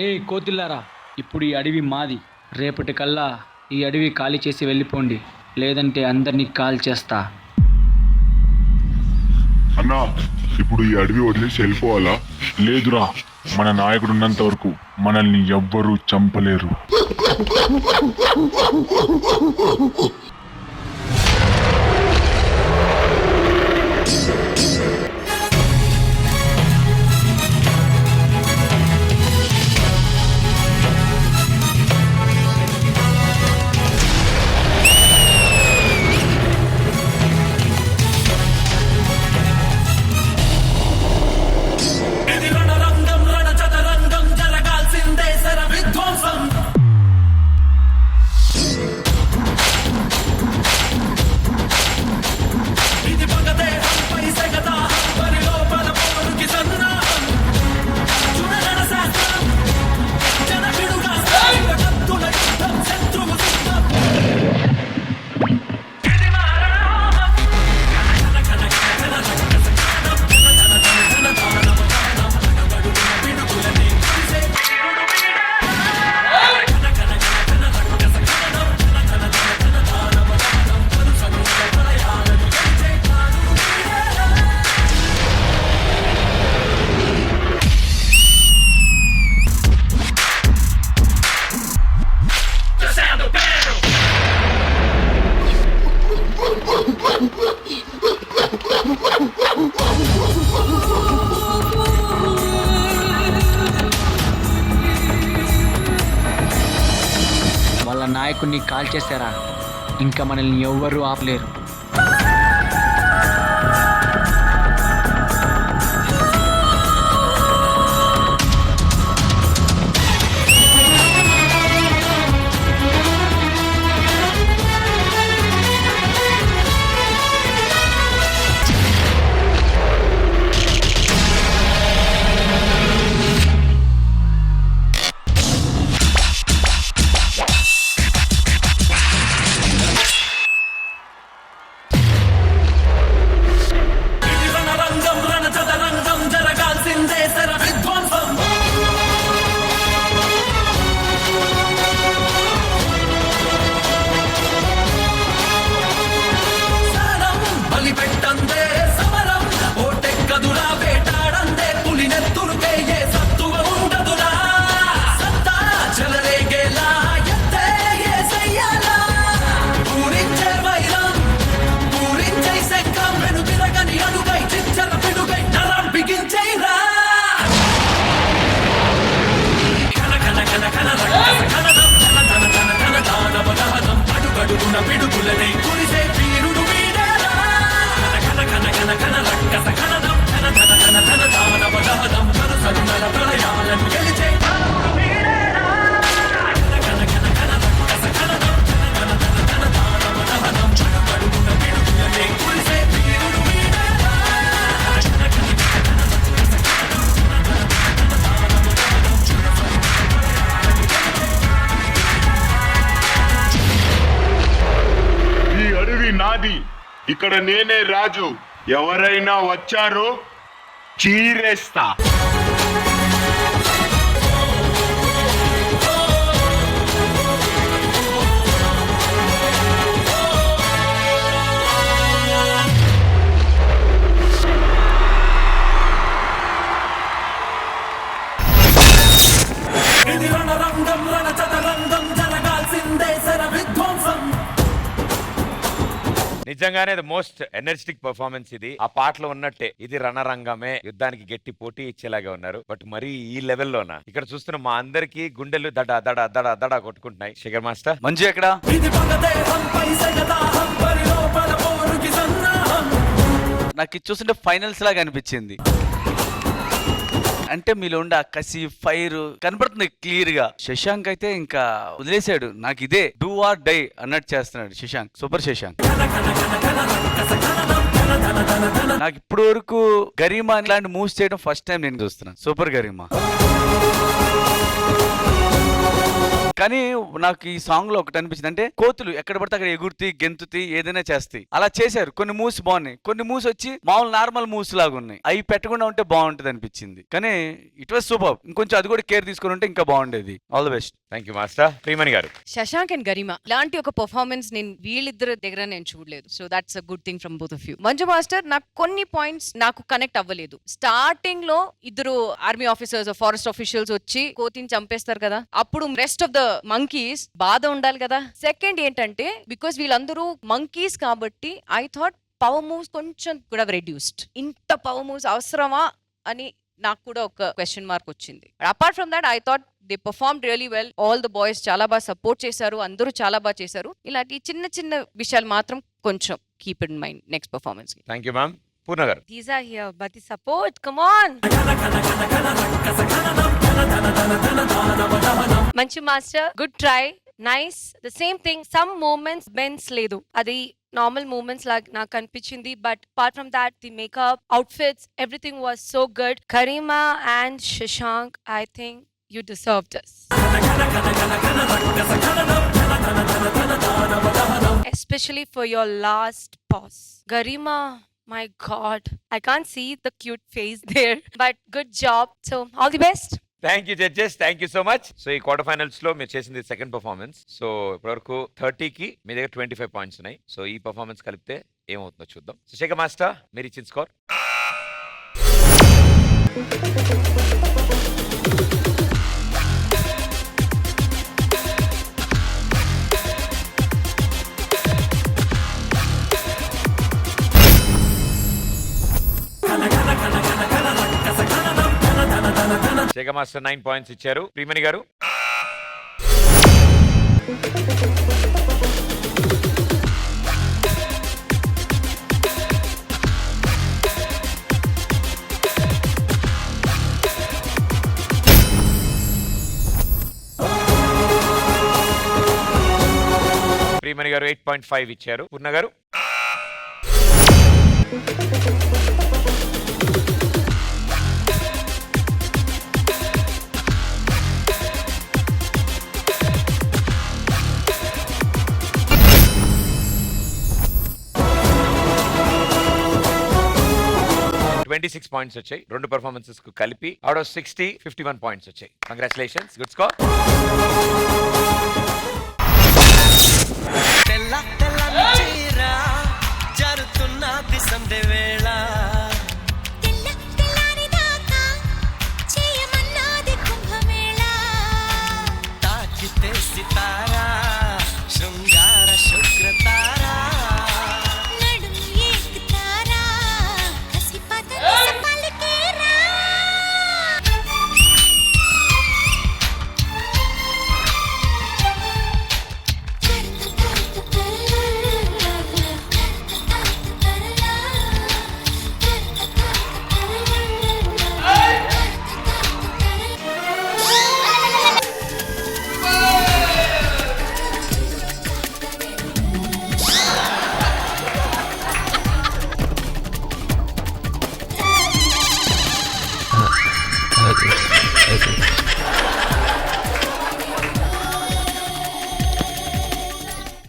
ఏ కోతిల్లారా, ఇప్పుడు ఈ అడవి మాది. రేపటి కల్లా ఈ అడవి ఖాళీ చేసి వెళ్ళిపోండి, లేదంటే అందరినీ కాల్ చేస్తా. అన్నా, ఇప్పుడు ఈ అడవి వదిలేసి వెళ్ళిపోవాలా? లేదురా, మన నాయకుడు ఉన్నంత వరకు మనల్ని ఎవ్వరూ చంపలేరు. ఇది రణరంగం రణచదరంగం జరగాల్సిందే శర విధ్వంసం. ఇది పగదేహంపై సెగదాహం పరిలోపల పోరుకి సన్నాహం. చుడరణ శాస్త్రం జనపిడుగా కత్తుల యుద్ధం శత్రువు సిద్ధం. ఇది మారణోహం. కన కన కన కన రక్కస కణం కన ధన ధన ధన దానవ దానం అడుగడుగున పిడుగులని కురిసే వీరుడు వీడే. కన కన కన కన రక్కస కణం కన ధన ధన ధన దానవ దానం పరుసగుల ప్రళయాలను గెలిచే ప్రాణుడు వీడే. Cruzando Pedro. వాళ్ళ నాయకుడిని కాల్ చేశారా, ఇంకా మనల్ని ఎవ్వరూ ఆపలేరు. ఇది రణరంగం రణచదరంగం జరగాల్సిందే శర విధ్వంసం. శరం బలిపెట్టందే సమరం ఓటెక్కదురా వేటాడందే పులినెత్తురుకే ఏ సత్తువ ఉండదురా. సత్తా చెలరేగేలా ఎత్తే ఏసయ్యాలా. పూరించే వైరం పూరించై శంఖం వెను తిరగని అడుగై చిచ్చర పిడుగై నరం బిగించైరా. కన కన కన కన రక్కస కనదం ధన ధన ధన ధన దానవ దహనం అడుగడుగున పిడుగులనై కురిసే వీరుడు వీడేరా. కన కన కన కన రక్కస కనదం ధన ధన ధన ధన దానవ దహనం సరుసరునల ప్రళయాలను గెలిచే ప్రాణుడు వీడేరా. కన కన కన కన రక్కస కనదం ధన ధన ధన ధన దానవ దహనం అడుగడుగున పిడుగులనై కురిసే వీరుడు వీడేరా. కన కన కన కన రక్కస కనదం ధన ధన ధన ధన దానవ దహనం సరుసరునల ప్రళయాలను గెలిచే ఈ అడవి నాది, ఇక్కడ నేనే రాజు. ఎవరైనా వచ్చారో చీరేస్తా. ఇది రణరంగం రణచదరంగం జరగాల్సిందే శర విధ్వంసం. నిజంగానే ద మోస్ట్ ఎనర్జెటిక్ పర్ఫార్మెన్స్ ఇది. ఆ పాటలో ఉన్నట్టే ఇది రణరంగమే, యుద్ధానికి గట్టి పోటీ ఇచ్చేలాగా ఉన్నారు. బట్ మరి ఈ లెవెల్లోనా ఇక్కడ చూస్తున్న మా అందరికి గుండెలు దడ దడ దడ దడ కొట్టుకుంటున్నాయి. శేఖర్ మాస్టర్ మంజు ఎక్కడ? ఇది పగదేహంపై సెగదాహం పరిలోపల పోరుకి సన్నాహం. నాకు ఇది చూస్తుంటే ఫైనల్స్ లాగా అనిపించింది. అంటే మీలో ఉండే ఆ కసి ఫైర్ కనపడుతుంది క్లియర్ గా. శశాంక్ అయితే ఇంకా వదిలేశాడు, నాకు ఇదే డూ ఆర్ డై అన్నట్టు చేస్తున్నాడు శశాంక్. సూపర్ శశాంక్. నాకు ఇప్పుడు వరకు గరిమా ఇలాంటి మూవ్స్ చేయడం ఫస్ట్ టైం నేను చూస్తున్నాను. సూపర్ గరిమా. కానీ నాకు ఈ సాంగ్ లో ఒకటి అనిపించింది, అంటే కోతులు ఎక్కడ పడితే అక్కడ ఎగురుతి గెంతుతి ఏదైనా చేస్తాయి, అలా చేశారు. కొన్ని మూవ్స్ బాగున్నాయి, కొన్ని మూవ్స్ వచ్చి మామూలు నార్మల్ మూవ్స్ లాగా ఉన్నాయి. అవి పెట్టకుండా ఉంటే బాగుంటది అనిపించింది. కానీ ఇట్ వాస్ సూపర్. ఇంకొంచెం అది కూడా కేర్ తీసుకుని ఉంటే ఇంకా బాగుండేది. All the best. Thank you master. Priyamani గారు. శశాంక్ అండ్ గరిమా ఇలాంటి ఒక పర్ఫార్మెన్స్ నేను వీళ్ళిద్దరి దగ్గర నేను చూడలేదు. So that's a good thing from both of you. Manju master, నాకు కొన్ని పాయింట్స్ నాకు కనెక్ట్ అవ్వలేదు. స్టార్టింగ్ లో ఇద్దరు ఆర్మీ ఆఫీసర్స్ ఫారెస్ట్ ఆఫీషియల్స్ వచ్చి కోతిని చంపేస్తారు కదా, అప్పుడు రెస్ట్ ఆఫ్ ద మంకీస్ బాధ ఉండాలి కదా. సెకండ్ ఏంటంటే బికాస్ వీళ్ళందరూ మంకీస్ కాబట్టి ఐ థాట్ పవర్ మూవ్స్ కొంచెం కూడా రెడ్యూస్డ్. ఇంత పవర్ మూవ్స్ అవసరమా అని నాకు కూడా ఒక క్వశ్చన్ మార్క్ వచ్చింది. Apart from that I thought they perform really well. All the boys చాలా బాగా సపోర్ట్ చేశారు, అందరూ చాలా బాగా చేశారు. ఇలాంటి చిన్న చిన్న విషయాలు మాత్రం కొంచెం keep in mind next performance కి. Thank you ma'am. పూర్ణ గారు. These are here, but the support, come on! Manchu Master, good try, nice. The same thing, some moments bends ledu. Adi normal moments like నాకు అనిపించింది, but apart from that, the makeup, outfits, everything was so good. Karima and Shashank, I think you deserve this. Especially for your last pause. Garima, my God, I can't see the cute face there, but good job. So all the best. Thank you judges, thank you so much. So ఈ quarter finals లో మీరు చేసింది second performance. So ఇప్పటివరకు 30కి మీ దగ్గర 25 points ఉన్నాయి. So ఈ performance కలిపితే ఏమవుతుందో చూద్దాం. శేఖర్ మాస్టర్, మీరు ఇచ్చిన స్కోర్? శేఖర్ మాస్టర్ 9 పాయింట్స్ ఇచ్చారు. ప్రియమణి గారు? ప్రియమణి గారు 8.5 ఇచ్చారు. పూర్ణ గారు? $26 పాయింట్స్ వచ్చాయి. రెండు పర్ఫార్మెన్సెస్ కు కలిపి అవుట్ ఆఫ్ 60 51 పాయింట్స్ వచ్చాయి. Congratulations, good score. తెల్ల తెల్ల చీర జరుతున్నది సందేవే